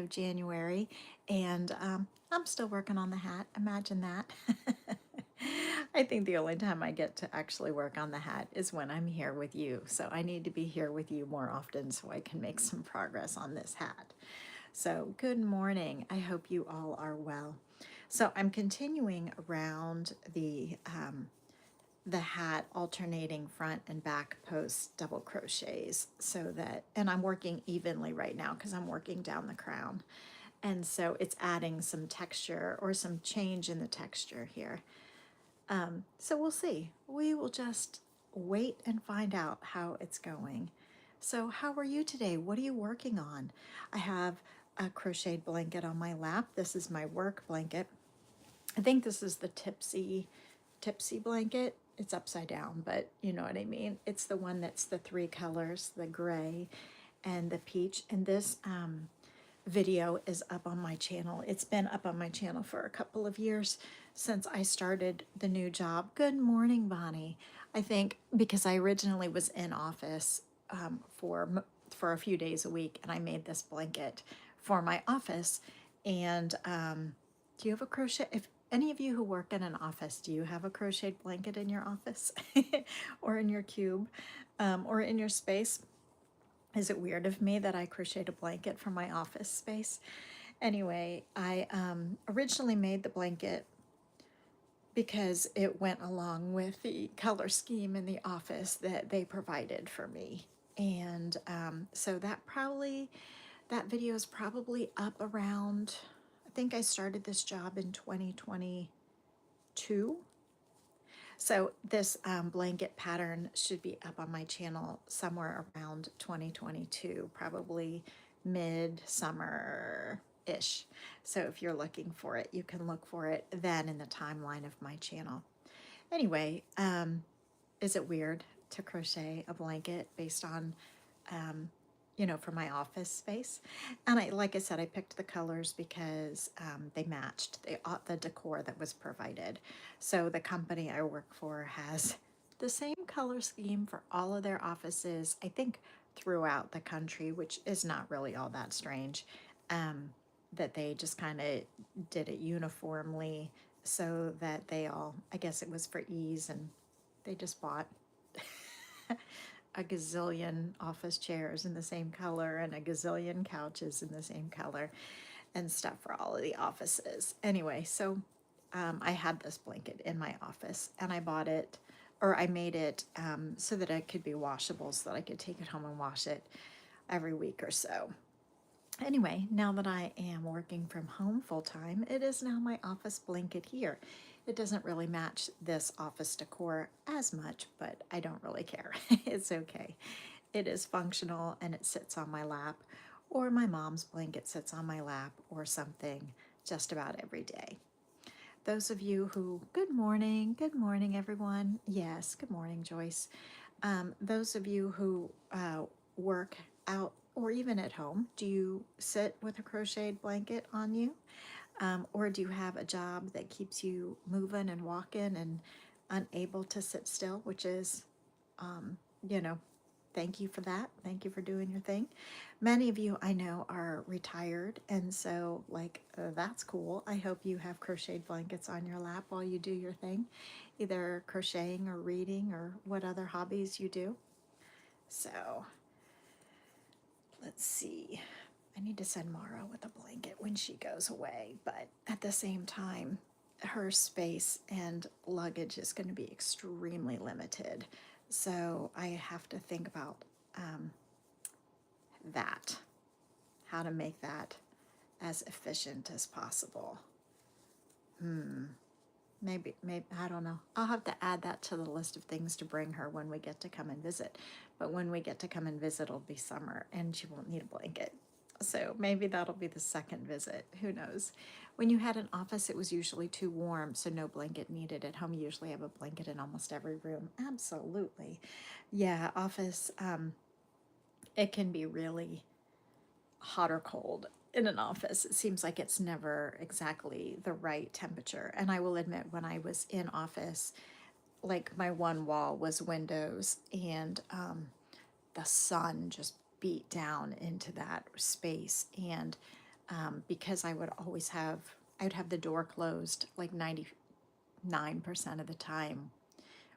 of January, and I'm still working on the hat. Imagine that. I think the only time I get to actually work on the hat is when I'm here with you. So I need to be here with you more often so I can make some progress on this hat. So good morning. I hope you all are well. So I'm continuing around the hat, alternating front and back post double crochets, so that, and I'm working evenly right now because I'm working down the crown. And so it's adding some texture or some change in the texture here. So we'll see. We will just wait and find out how it's going. So how are you today? What are you working on? I have a crocheted blanket on my lap. This is my work blanket. I think this is the tipsy blanket. It's upside down, but you know what I mean. It's the one that's the three colors, the gray and the peach. And this video is up on my channel. It's been up on my channel for a couple of years since I started the new job. Good morning, Bonnie. I think because I originally was in office for a few days a week, and I made this blanket for my office. And do you have a crochet? If any of you who work in an office, do you have a crocheted blanket in your office or in your cube or in your space? Is it weird of me that I crocheted a blanket for my office space? Anyway, I originally made the blanket because it went along with the color scheme in the office that they provided for me. And so that video is probably up around, I think I started this job in 2022. So this blanket pattern should be up on my channel somewhere around 2022, probably mid-summer-ish. So if you're looking for it, you can look for it then in the timeline of my channel. Anyway, is it weird to crochet a blanket based on for my office space? And like I said, I picked the colors because they matched the decor that was provided. So the company I work for has the same color scheme for all of their offices, I think throughout the country, which is not really all that strange, that they just kind of did it uniformly so that they all, I guess it was for ease, and they just bought a gazillion office chairs in the same color and a gazillion couches in the same color and stuff for all of the offices. Anyway, so I had this blanket in my office, and I bought it, or I made it so that it could be washable, so that I could take it home and wash it every week or so. Anyway, now that I am working from home full time, it is now my office blanket here. It doesn't really match this office decor as much, but I don't really care. It's okay. It is functional, and it sits on my lap, or my mom's blanket sits on my lap, or something just about every day. Those of you who, good morning everyone. Yes, good morning, Joyce. Those of you who work out or even at home, do you sit with a crocheted blanket on you? Or do you have a job that keeps you moving and walking and unable to sit still, which is, thank you for that. Thank you for doing your thing. Many of you I know are retired, and so that's cool. I hope you have crocheted blankets on your lap while you do your thing, either crocheting or reading or what other hobbies you do. So let's see. I need to send Mara with a blanket when she goes away, but at the same time, her space and luggage is going to be extremely limited. So I have to think about how to make that as efficient as possible. Maybe, I don't know. I'll have to add that to the list of things to bring her when we get to come and visit. But when we get to come and visit, it'll be summer, and she won't need a blanket. So maybe that'll be the second visit. Who knows? When you had an office, it was usually too warm, so no blanket needed. At home, you usually have a blanket in almost every room. Absolutely. Yeah, office, it can be really hot or cold in an office. It seems like it's never exactly the right temperature. And I will admit, when I was in office, like my one wall was windows, and the sun just beat down into that space, and because I would have the door closed like 99% of the time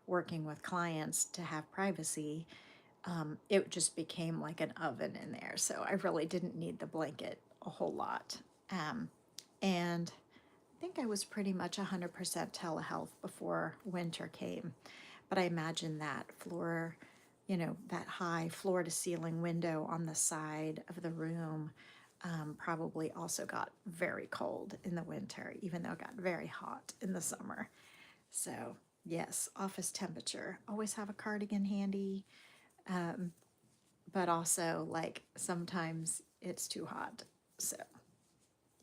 working with clients to have privacy. It just became like an oven in there. So I really didn't need the blanket a whole lot. And I think I was pretty much 100% telehealth before winter came. But I imagine that that high floor to ceiling window on the side of the room probably also got very cold in the winter, even though it got very hot in the summer. So, yes, office temperature. Always have a cardigan handy, but also, like, sometimes it's too hot. So,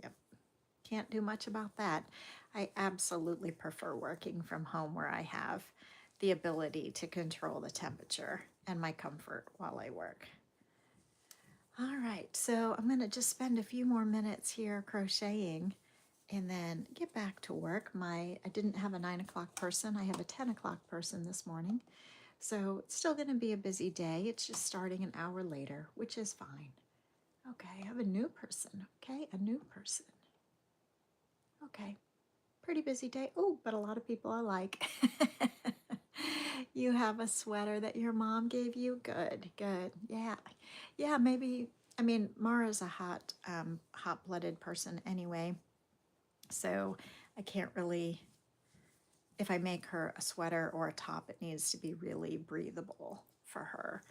yep, can't do much about that. I absolutely prefer working from home where I have the ability to control the temperature and my comfort while I work. All right, so I'm going to just spend a few more minutes here crocheting and then get back to work. I didn't have a 9 o'clock person. I have a 10 o'clock person this morning. So it's still going to be a busy day. It's just starting an hour later, which is fine. Okay, I have a new person. Okay, a new person. Okay, pretty busy day. Oh, but a lot of people I like. You have a sweater that your mom gave you? Good, good. Yeah, maybe. I mean, Mara's a hot-blooded person anyway. So I can't really, if I make her a sweater or a top, it needs to be really breathable for her,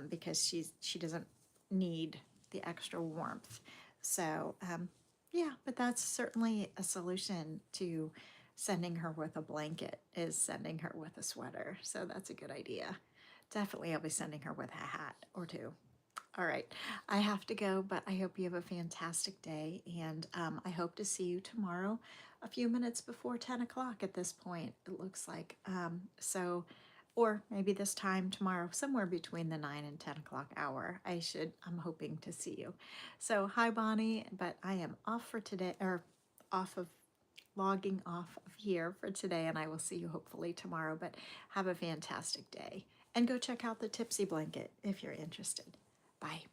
because she doesn't need the extra warmth. So yeah, but that's certainly a solution to sending her with a blanket, is sending her with a sweater. So that's a good idea. Definitely I'll be sending her with a hat or two. All right, I have to go, but I hope you have a fantastic day, and I hope to see you tomorrow a few minutes before 10 o'clock at this point, it looks like. Or maybe this time tomorrow, somewhere between the 9 and 10 o'clock hour, I'm hoping to see you. So, hi, Bonnie, but I am off for today, or logging off of here for today, and I will see you hopefully tomorrow, but have a fantastic day. And go check out the Tipsy Blanket if you're interested. Bye.